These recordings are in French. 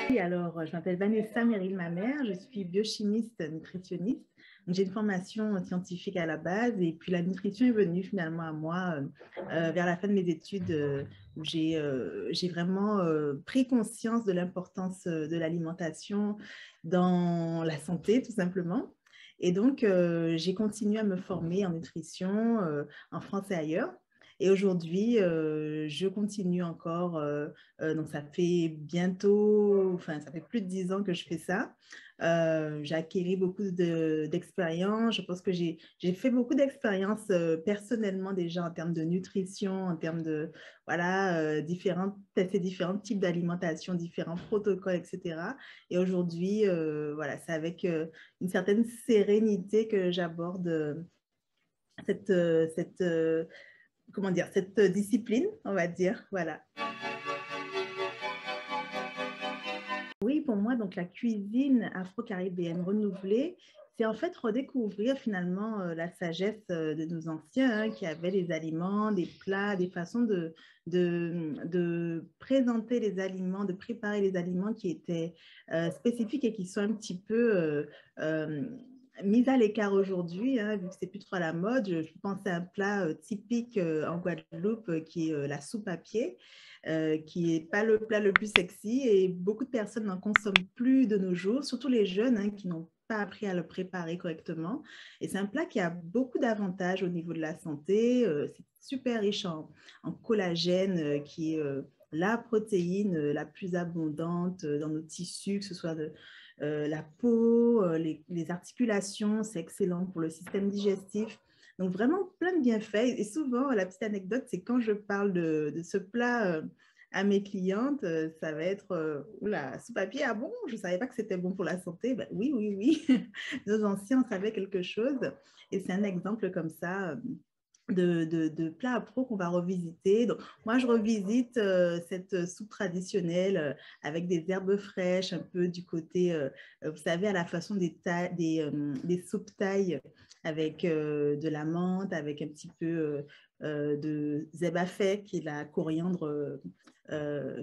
Oui, alors, je m'appelle Vanessa Meryl-Mamère, je suis biochimiste nutritionniste. J'ai une formation scientifique à la base et puis la nutrition est venue finalement à moi vers la fin de mes études où j'ai vraiment pris conscience de l'importance de l'alimentation dans la santé tout simplement. Et donc, j'ai continué à me former en nutrition en France et ailleurs. Et aujourd'hui, je continue encore. Donc, ça fait ça fait plus de 10 ans que je fais ça. J'ai acquis beaucoup d'expérience. Je pense que j'ai fait beaucoup d'expériences personnellement déjà en termes de nutrition, en termes de, voilà, tester différents types d'alimentation, différents protocoles, etc. Et aujourd'hui, voilà, c'est avec une certaine sérénité que j'aborde cette, cette, comment dire, cette discipline, on va dire. Voilà. Oui, pour moi, donc la cuisine afro-caribéenne renouvelée, c'est en fait redécouvrir finalement la sagesse de nos anciens qui avaient les aliments, des plats, des façons de présenter les aliments, de préparer les aliments qui étaient spécifiques et qui sont un petit peu mises à l'écart aujourd'hui, vu que c'est plus trop à la mode. Je pensais à un plat typique en Guadeloupe qui est la soupe à pied. Qui n'est pas le plat le plus sexy et beaucoup de personnes n'en consomment plus de nos jours, surtout les jeunes qui n'ont pas appris à le préparer correctement. Et c'est un plat qui a beaucoup d'avantages au niveau de la santé. C'est super riche en collagène, qui est la protéine la plus abondante dans nos tissus, que ce soit la peau, les articulations, c'est excellent pour le système digestif. Donc, vraiment plein de bienfaits. Et souvent, la petite anecdote, c'est quand je parle de ce plat à mes clientes, ça va être oula, sous papier, ah bon, je ne savais pas que c'était bon pour la santé. Ben, oui, oui, oui. Nos anciens savaient quelque chose. Et c'est un exemple comme ça de plats à pro qu'on va revisiter. Donc, moi, je revisite cette soupe traditionnelle avec des herbes fraîches, un peu du côté, vous savez, à la façon des soupes thaï avec de la menthe, avec un petit peu de zebafé, qui est la coriandre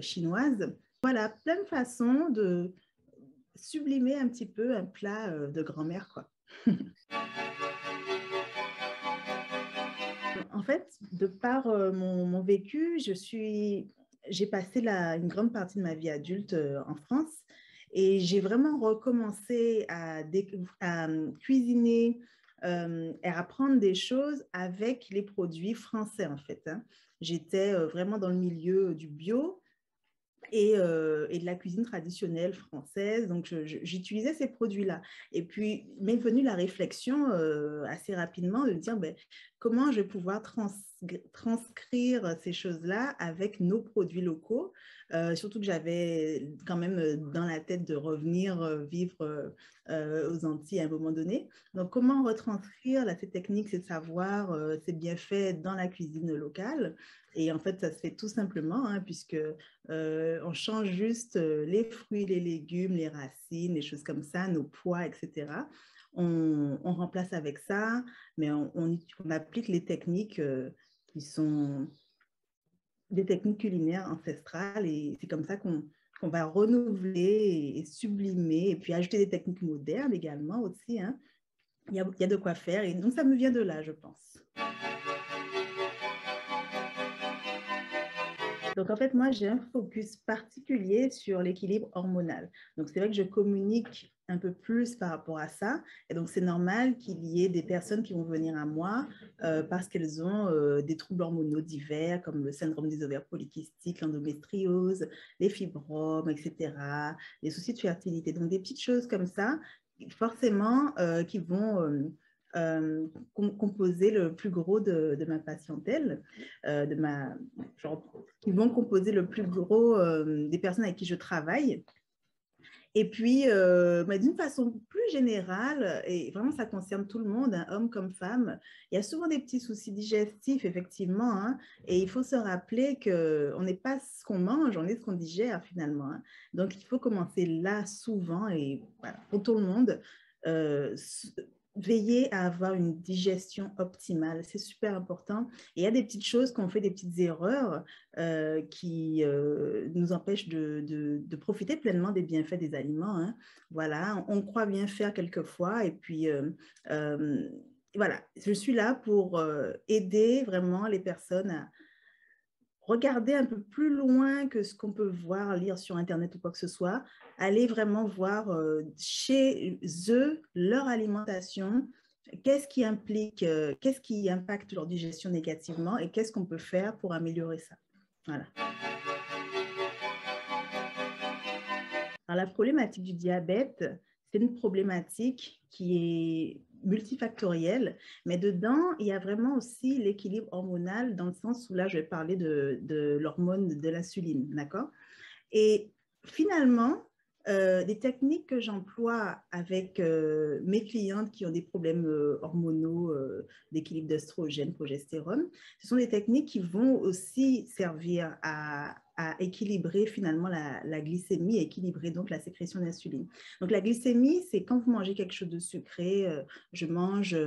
chinoise. Voilà, plein de façons de sublimer un petit peu un plat de grand-mère, quoi. En fait, de par mon vécu, j'ai passé une grande partie de ma vie adulte en France et j'ai vraiment recommencé à cuisiner et à apprendre des choses avec les produits français, en fait. J'étais vraiment dans le milieu du bio et de la cuisine traditionnelle française. Donc, j'utilisais ces produits-là. Et puis, m'est venue la réflexion assez rapidement de me dire comment je vais pouvoir transcrire ces choses-là avec nos produits locaux. Surtout que j'avais quand même dans la tête de revenir vivre aux Antilles à un moment donné. Donc, comment retranscrire ces techniques, ces savoirs, ces bienfaits dans la cuisine locale? Et en fait, ça se fait tout simplement, puisque on change juste les fruits, les légumes, les racines, les choses comme ça, nos pois, etc. On remplace avec ça, mais on applique les techniques qui sont des techniques culinaires ancestrales et c'est comme ça qu'on va renouveler et sublimer et puis ajouter des techniques modernes également aussi. Il y a de quoi faire et donc ça me vient de là, je pense. Donc, en fait, moi, j'ai un focus particulier sur l'équilibre hormonal. Donc, c'est vrai que je communique un peu plus par rapport à ça. Et donc, c'est normal qu'il y ait des personnes qui vont venir à moi parce qu'elles ont des troubles hormonaux divers, comme le syndrome des ovaires polykystiques, l'endométriose, les fibromes, etc., les soucis de fertilité. Donc, des petites choses comme ça, forcément, qui vont composer le plus gros de ma patientèle, qui vont composer le plus gros des personnes avec qui je travaille. Et puis, d'une façon plus générale, et vraiment ça concerne tout le monde, homme comme femme, il y a souvent des petits soucis digestifs, effectivement, et il faut se rappeler qu'on n'est pas ce qu'on mange, on est ce qu'on digère finalement. Donc, il faut commencer là souvent, et voilà, pour tout le monde, veiller à avoir une digestion optimale. C'est super important. Et il y a des petites choses qu'on fait, des petites erreurs qui nous empêchent de profiter pleinement des bienfaits des aliments, hein. Voilà, on croit bien faire quelquefois et puis euh, voilà, je suis là pour aider vraiment les personnes à regarder un peu plus loin que ce qu'on peut voir, lire sur Internet ou quoi que ce soit, aller vraiment voir chez eux leur alimentation, qu'est-ce qui implique, qu'est-ce qui impacte leur digestion négativement et qu'est-ce qu'on peut faire pour améliorer ça. Voilà. Alors, la problématique du diabète, c'est une problématique qui est multifactorielle, mais dedans, il y a vraiment aussi l'équilibre hormonal dans le sens où là, je vais parler de l'hormone de l'insuline, d'accord? Et finalement, des techniques que j'emploie avec mes clientes qui ont des problèmes hormonaux, d'équilibre d'œstrogène, progestérone, ce sont des techniques qui vont aussi servir à équilibrer finalement la glycémie, équilibrer donc la sécrétion d'insuline. Donc la glycémie, c'est quand vous mangez quelque chose de sucré, je mange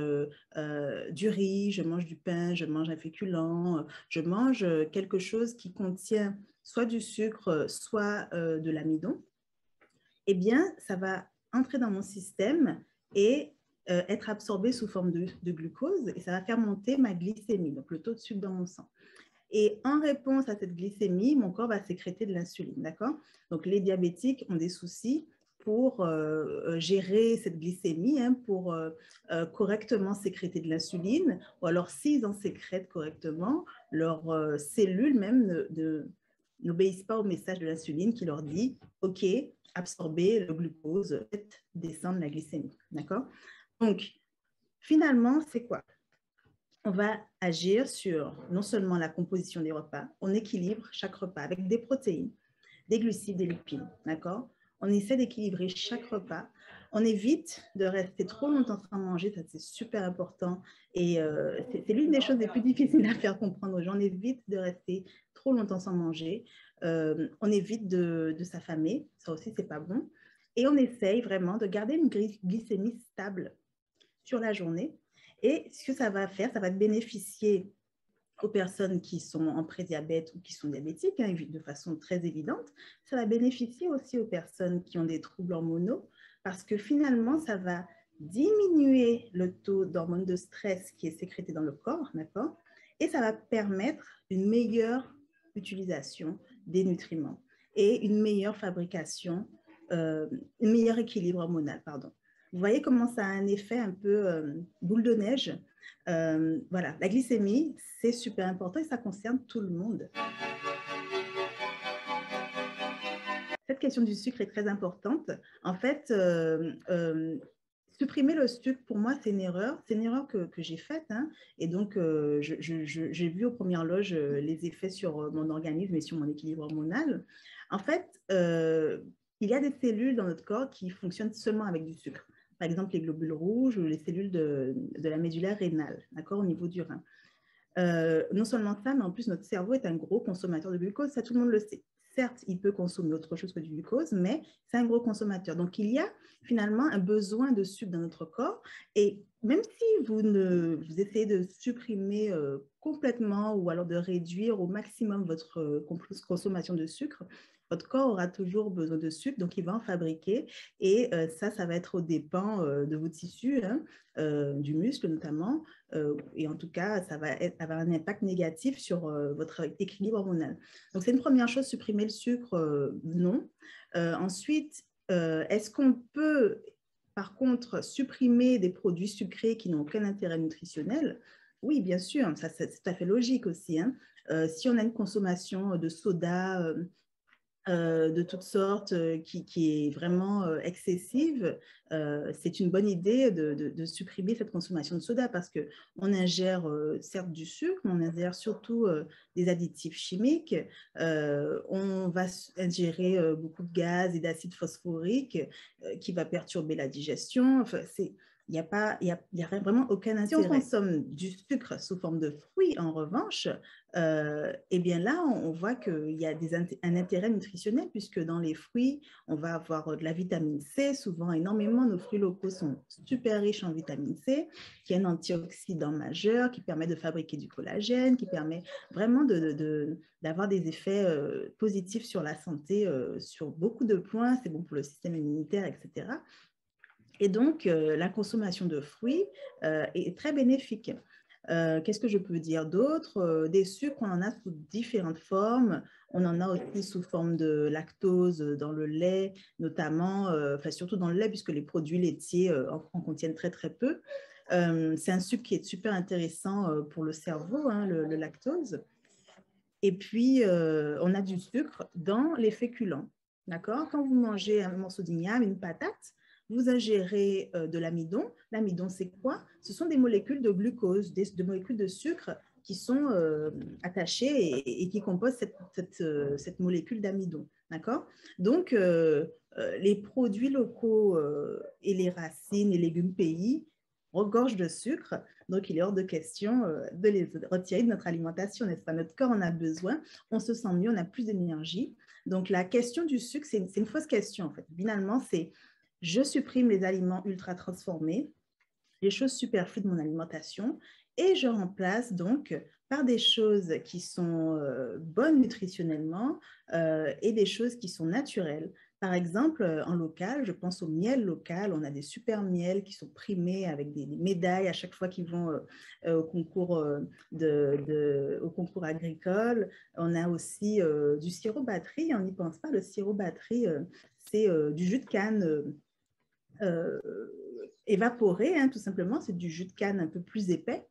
du riz, je mange du pain, je mange un féculent, je mange quelque chose qui contient soit du sucre, soit de l'amidon, eh bien, ça va entrer dans mon système et être absorbé sous forme de glucose et ça va faire monter ma glycémie, donc le taux de sucre dans mon sang. Et en réponse à cette glycémie, mon corps va sécréter de l'insuline, d'accord? Donc, les diabétiques ont des soucis pour gérer cette glycémie, hein, pour correctement sécréter de l'insuline, ou alors s'ils en sécrètent correctement, leurs cellules même n'obéissent pas au message de l'insuline qui leur dit « Ok, absorbez le glucose, faites descendre la glycémie. » D'accord? Donc, finalement, c'est quoi? On va agir sur non seulement la composition des repas, on équilibre chaque repas avec des protéines, des glucides, des lipides, d'accord? On essaie d'équilibrer chaque repas. On évite de rester trop longtemps sans manger, ça c'est super important. Et c'est l'une des choses les plus difficiles à faire comprendre aux gens. On évite de rester trop longtemps sans manger. On évite de s'affamer, ça aussi c'est pas bon. Et on essaye vraiment de garder une glycémie stable sur la journée. Et ce que ça va faire, ça va bénéficier aux personnes qui sont en prédiabète ou qui sont diabétiques, hein, de façon très évidente. Ça va bénéficier aussi aux personnes qui ont des troubles hormonaux parce que finalement, ça va diminuer le taux d'hormones de stress qui est sécrété dans le corps, d'accord? Et ça va permettre une meilleure utilisation des nutriments et une meilleure fabrication, un meilleur équilibre hormonal, pardon. Vous voyez comment ça a un effet un peu boule de neige. Voilà, la glycémie, c'est super important et ça concerne tout le monde. Cette question du sucre est très importante. En fait, supprimer le sucre, pour moi, c'est une erreur. C'est une erreur que j'ai faite. Hein, et donc, j'ai vu aux premières loges les effets sur mon organisme et sur mon équilibre hormonal. En fait, il y a des cellules dans notre corps qui fonctionnent seulement avec du sucre. Par exemple, les globules rouges ou les cellules de la médulaire rénale, d'accord, au niveau du rein. Non seulement ça, mais en plus, notre cerveau est un gros consommateur de glucose, ça tout le monde le sait. Certes, il peut consommer autre chose que du glucose, mais c'est un gros consommateur. Donc, il y a finalement un besoin de sucre dans notre corps. Et même si vous essayez de supprimer complètement ou alors de réduire au maximum votre consommation de sucre, votre corps aura toujours besoin de sucre, donc il va en fabriquer. Et ça va être aux dépens de vos tissus, hein, du muscle notamment. Et en tout cas, ça va avoir un impact négatif sur votre équilibre hormonal. Donc, c'est une première chose, supprimer le sucre, non. Ensuite, est-ce qu'on peut, par contre, supprimer des produits sucrés qui n'ont aucun intérêt nutritionnel? Oui, bien sûr, ça c'est tout à fait logique aussi. Hein. Si on a une consommation de soda, de toutes sortes, qui est vraiment excessive, c'est une bonne idée de supprimer cette consommation de soda parce qu'on ingère certes du sucre, mais on ingère surtout des additifs chimiques. On va ingérer beaucoup de gaz et d'acide phosphorique qui va perturber la digestion. Enfin, il n'y a pas, il y a vraiment aucun intérêt. Si on consomme du sucre sous forme de fruits, en revanche, eh bien là, on voit qu'il y a un intérêt nutritionnel, puisque dans les fruits, on va avoir de la vitamine C, souvent énormément. Nos fruits locaux sont super riches en vitamine C, qui est un antioxydant majeur, qui permet de fabriquer du collagène, qui permet vraiment d'avoir des effets positifs sur la santé, sur beaucoup de points. C'est bon pour le système immunitaire, etc. Et donc, la consommation de fruits est très bénéfique. Qu'est-ce que je peux dire d'autre? Des sucres, on en a sous différentes formes. On en a aussi sous forme de lactose dans le lait, notamment, enfin surtout dans le lait, puisque les produits laitiers en contiennent très, très peu. C'est un sucre qui est super intéressant pour le cerveau, hein, le lactose. Et puis, on a du sucre dans les féculents. D'accord? Quand vous mangez un morceau d'igname, une patate, vous ingérez de l'amidon. L'amidon, c'est quoi? Ce sont des molécules de glucose, des molécules de sucre qui sont attachées et qui composent cette molécule d'amidon. D'accord? Donc, les produits locaux et les racines et légumes pays regorgent de sucre. Donc, il est hors de question de les retirer de notre alimentation, n'est-ce pas? Notre corps en a besoin, on se sent mieux, on a plus d'énergie. Donc, la question du sucre, c'est une fausse question, en fait. Finalement, c'est je supprime les aliments ultra transformés, les choses superflues de mon alimentation, et je remplace donc par des choses qui sont bonnes nutritionnellement et des choses qui sont naturelles. Par exemple, en local, je pense au miel local. On a des super miels qui sont primés avec des médailles à chaque fois qu'ils vont au concours, au concours agricole. On a aussi du sirop batterie. On n'y pense pas. Le sirop batterie, c'est du jus de canne évaporé, hein, tout simplement. C'est du jus de canne un peu plus épais.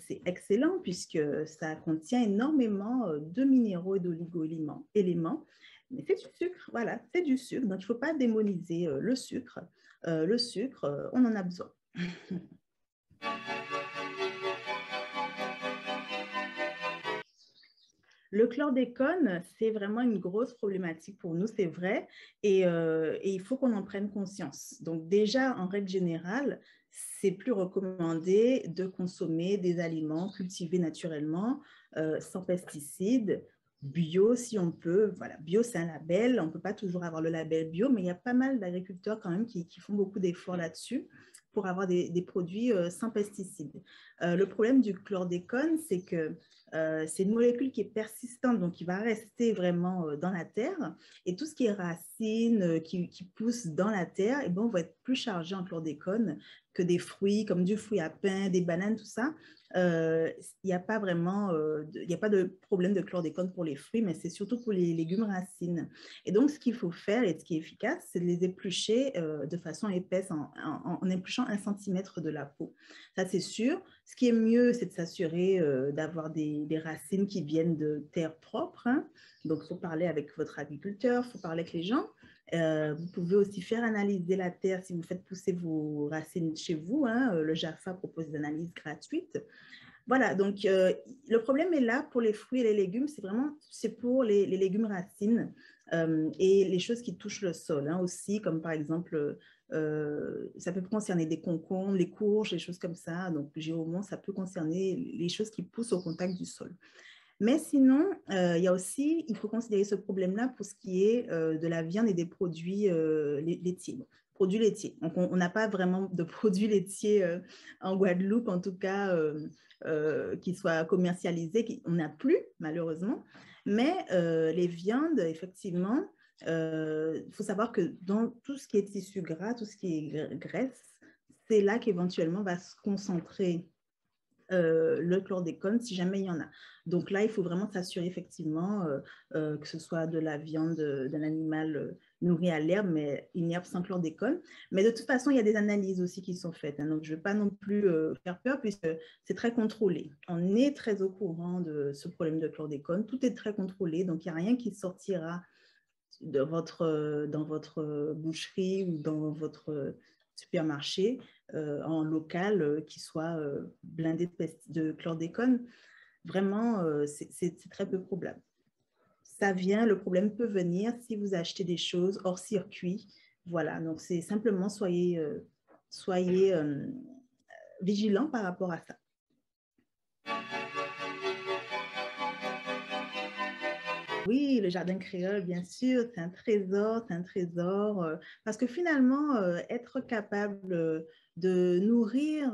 C'est excellent puisque ça contient énormément de minéraux et d'oligo-éléments. Mais c'est du sucre, voilà, c'est du sucre. Donc, il ne faut pas démoniser le sucre. Le sucre, on en a besoin. Le chlordécone, c'est vraiment une grosse problématique pour nous, c'est vrai, et il faut qu'on en prenne conscience. Donc déjà, en règle générale, c'est plus recommandé de consommer des aliments cultivés naturellement, sans pesticides, bio si on peut. Voilà, bio, c'est un label, on ne peut pas toujours avoir le label bio, mais il y a pas mal d'agriculteurs quand même qui font beaucoup d'efforts là-dessus pour avoir des produits sans pesticides. Le problème du chlordécone, c'est que c'est une molécule qui est persistante, donc qui va rester vraiment dans la terre. Et tout ce qui est racines qui poussent dans la terre, et ben, on va être plus chargé en chlordécone que des fruits, comme du fruit à pain, des bananes, tout ça. Il n'y a pas vraiment, il n'y a pas de problème de chlordécone pour les fruits, mais c'est surtout pour les légumes racines. Et donc, ce qu'il faut faire et ce qui est efficace, c'est de les éplucher de façon épaisse en épluchant 1 centimètre de la peau. Ça, c'est sûr. Ce qui est mieux, c'est de s'assurer d'avoir des racines qui viennent de terre propre. Hein. Donc, il faut parler avec votre agriculteur, il faut parler avec les gens. Vous pouvez aussi faire analyser la terre si vous faites pousser vos racines chez vous. Hein. Le JAFA propose des analyses gratuites. Voilà, donc le problème est là pour les fruits et les légumes, c'est pour les légumes racines et les choses qui touchent le sol hein, aussi, comme par exemple, ça peut concerner des concombres, les courges, les choses comme ça. Donc, géomont, ça peut concerner les choses qui poussent au contact du sol. Mais sinon, il faut considérer ce problème-là pour ce qui est de la viande et des produits laitiers. Bon, produits laitiers. Donc, on n'a pas vraiment de produits laitiers en Guadeloupe, en tout cas, qui soient commercialisés. On n'a plus, malheureusement. Mais les viandes, effectivement, il faut savoir que dans tout ce qui est tissu gras, tout ce qui est graisse, c'est là qu'éventuellement va se concentrer le chlordécone si jamais il y en a. Donc là, il faut vraiment s'assurer effectivement que ce soit de la viande d'un animal nourri à l'herbe, mais il n'y a sans chlordécone. Mais de toute façon, il y a des analyses aussi qui sont faites. Hein, donc, je ne veux pas non plus faire peur puisque c'est très contrôlé. On est très au courant de ce problème de chlordécone. Tout est très contrôlé. Donc, il n'y a rien qui sortira dans votre boucherie ou dans votre supermarché en local qui soit blindé de chlordécone. Vraiment, c'est très peu probable. Ça vient, le problème peut venir si vous achetez des choses hors circuit. Voilà, donc c'est simplement soyez soyez vigilants par rapport à ça. Oui, le jardin créole, bien sûr, c'est un trésor, parce que finalement, être capable de nourrir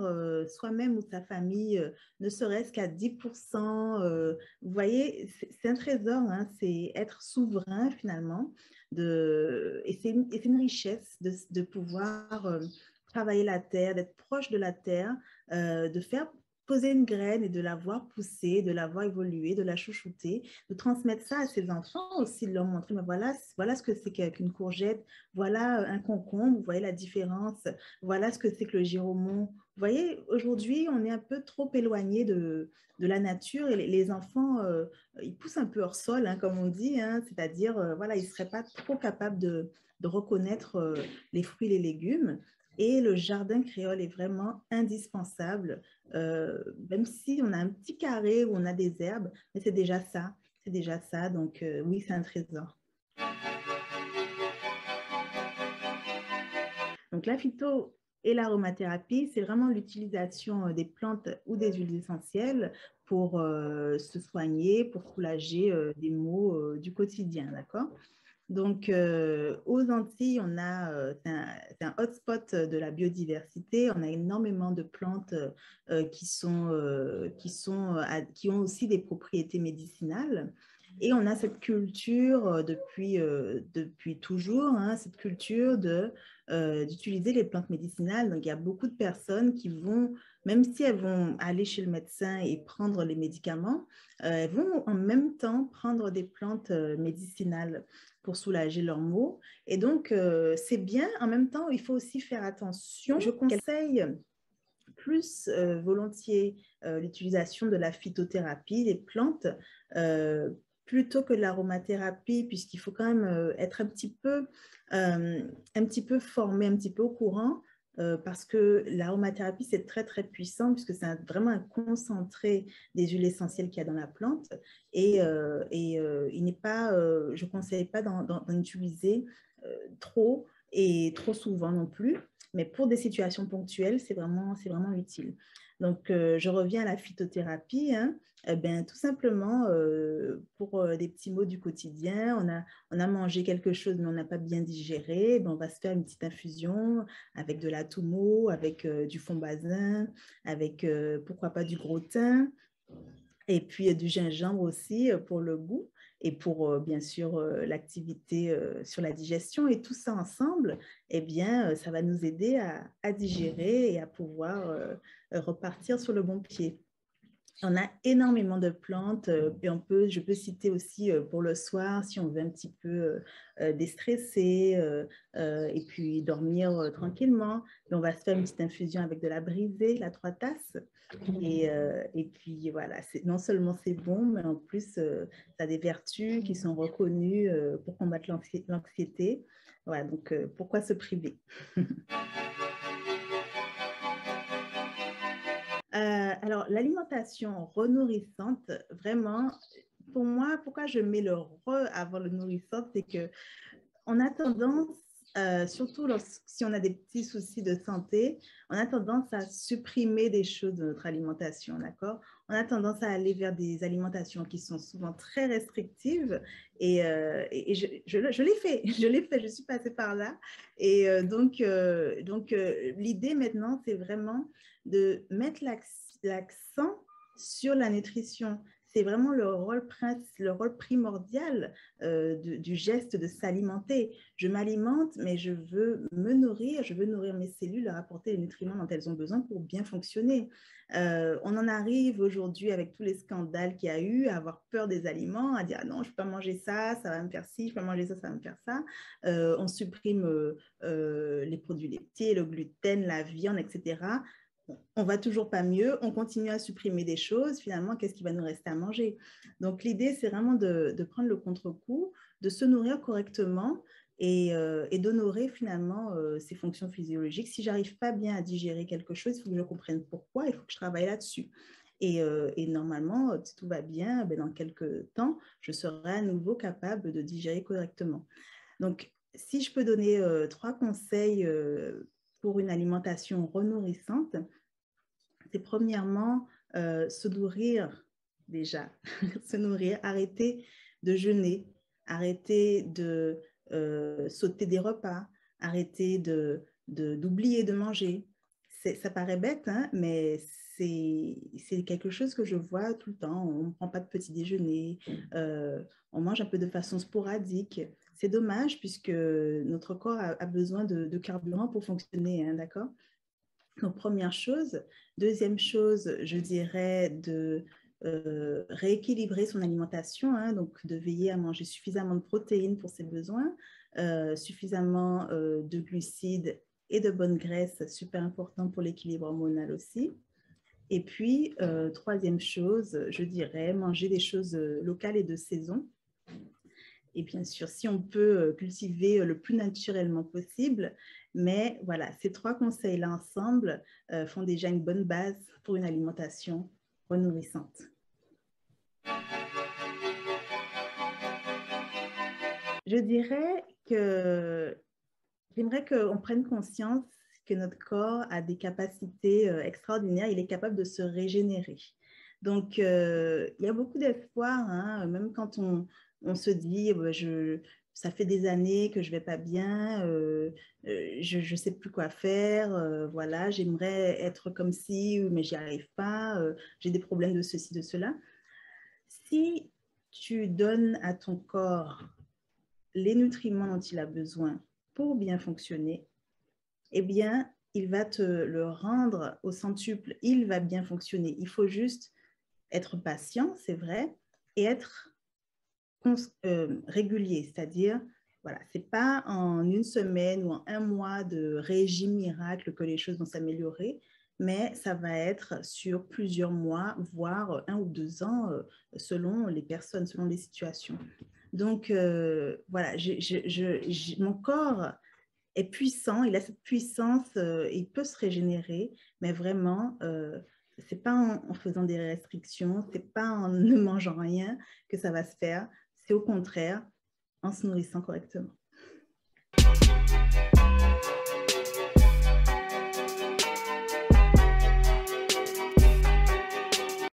soi-même ou sa famille, ne serait-ce qu'à 10%, vous voyez, c'est un trésor, hein, c'est être souverain finalement, et c'est une richesse de pouvoir travailler la terre, d'être proche de la terre, de faire poser une graine et de la voir pousser, de la voir évoluer, de la chouchouter, de transmettre ça à ses enfants aussi, de leur montrer, mais voilà ce que c'est qu'une courgette, voilà un concombre, vous voyez la différence, voilà ce que c'est que le giromon. Vous voyez, aujourd'hui, on est un peu trop éloigné de la nature et les enfants, ils poussent un peu hors sol, hein, comme on dit, hein, c'est-à-dire, voilà, ils ne seraient pas trop capables de reconnaître les fruits et les légumes. Et le jardin créole est vraiment indispensable, même si on a un petit carré où on a des herbes, mais c'est déjà ça, c'est déjà ça. Donc oui, c'est un trésor. Donc la phyto et l'aromathérapie, c'est vraiment l'utilisation des plantes ou des huiles essentielles pour se soigner, pour soulager des maux du quotidien, d'accord? Donc, aux Antilles, c'est un hotspot de la biodiversité. On a énormément de plantes qui ont aussi des propriétés médicinales. Et on a cette culture depuis toujours, hein, cette culture d'utiliser les plantes médicinales. Donc, il y a beaucoup de personnes qui vont, même si elles vont aller chez le médecin et prendre les médicaments, elles vont en même temps prendre des plantes médicinales pour soulager leurs maux. Et donc, c'est bien. En même temps, il faut aussi faire attention. Je conseille plus volontiers l'utilisation de la phytothérapie, des plantes, plutôt que l'aromathérapie, puisqu'il faut quand même être un petit peu formé, un petit peu au courant, parce que l'aromathérapie, c'est très, très puissant, puisque c'est vraiment un concentré des huiles essentielles qu'il y a dans la plante. Il n'est pas, je ne conseille pas d'en utiliser trop et trop souvent non plus. Mais pour des situations ponctuelles, c'est vraiment utile. Donc, je reviens à la phytothérapie. Hein. Eh bien, tout simplement, pour des petits maux du quotidien, on a mangé quelque chose, mais on n'a pas bien digéré. Ben, on va se faire une petite infusion avec de la toumo, avec du fond basin, avec, pourquoi pas, du gros thym. Et puis du gingembre aussi pour le goût et pour bien sûr l'activité sur la digestion. Et tout ça ensemble, eh bien, ça va nous aider à digérer et à pouvoir repartir sur le bon pied. On a énormément de plantes et je peux citer aussi pour le soir si on veut un petit peu déstresser et puis dormir tranquillement. Et on va se faire une petite infusion avec de la brisée, la 3 tasses. Et puis voilà, non seulement c'est bon, mais en plus ça a des vertus qui sont reconnues pour combattre l'anxiété. Voilà, donc pourquoi se priver? Alors, l'alimentation renourrissante, vraiment, pour moi, pourquoi je mets le re avant le nourrissant, c'est que on a tendance, surtout si on a des petits soucis de santé, on a tendance à supprimer des choses de notre alimentation, d'accord? On a tendance à aller vers des alimentations qui sont souvent très restrictives et je l'ai fait, je suis passée par là. Et l'idée maintenant, c'est vraiment de mettre l'accent sur la nutrition. C'est vraiment le rôle primordial du geste de s'alimenter. Je m'alimente, mais je veux me nourrir, je veux nourrir mes cellules, leur apporter les nutriments dont elles ont besoin pour bien fonctionner. On en arrive aujourd'hui avec tous les scandales qu'il y a eu, à avoir peur des aliments, à dire ah non, je ne peux pas manger ça, ça va me faire ci, je ne peux pas manger ça, ça va me faire ça. On supprime les produits laitiers, le gluten, la viande, etc. On va toujours pas mieux, on continue à supprimer des choses, finalement, qu'est-ce qui va nous rester à manger? Donc, l'idée, c'est vraiment de prendre le contre-coup, de se nourrir correctement et d'honorer finalement ses fonctions physiologiques. Si j'arrive pas bien à digérer quelque chose, il faut que je comprenne pourquoi, il faut que je travaille là-dessus. Et normalement, si tout va bien, ben, dans quelques temps, je serai à nouveau capable de digérer correctement. Donc, si je peux donner 3 conseils pour une alimentation renourrissante, c'est premièrement se nourrir déjà, se nourrir, arrêter de jeûner, arrêter de sauter des repas, arrêter d'oublier de manger. Ça paraît bête, hein, mais c'est quelque chose que je vois tout le temps. On ne prend pas de petit déjeuner, on mange un peu de façon sporadique. C'est dommage puisque notre corps a besoin de carburant pour fonctionner, hein, d'accord? Donc, première chose. Deuxième chose, je dirais de rééquilibrer son alimentation, hein, donc de veiller à manger suffisamment de protéines pour ses besoins, suffisamment de glucides et de bonnes graisses, super important pour l'équilibre hormonal aussi. Et puis, troisième chose, je dirais manger des choses locales et de saison. Et bien sûr, si on peut cultiver le plus naturellement possible. Mais voilà, ces trois conseils-là ensemble font déjà une bonne base pour une alimentation renourrissante. Je dirais que j'aimerais qu'on prenne conscience que notre corps a des capacités extraordinaires. Il est capable de se régénérer. Donc, il y a beaucoup d'espoir, hein, même quand on se dit, ça fait des années que je ne vais pas bien, je ne sais plus quoi faire, voilà, j'aimerais être comme ci, mais j'y arrive pas, j'ai des problèmes de ceci, de cela. Si tu donnes à ton corps les nutriments dont il a besoin pour bien fonctionner, eh bien, il va te le rendre au centuple, il va bien fonctionner. Il faut juste être patient, c'est vrai, et être régulier, c'est-à-dire, voilà, c'est pas en une semaine ou en un mois de régime miracle que les choses vont s'améliorer, mais ça va être sur plusieurs mois, voire 1 ou 2 ans, selon les personnes, selon les situations. Donc, voilà, mon corps est puissant, il a cette puissance, il peut se régénérer, mais vraiment, c'est pas en faisant des restrictions, c'est pas en ne mangeant rien que ça va se faire, c'est au contraire en se nourrissant correctement.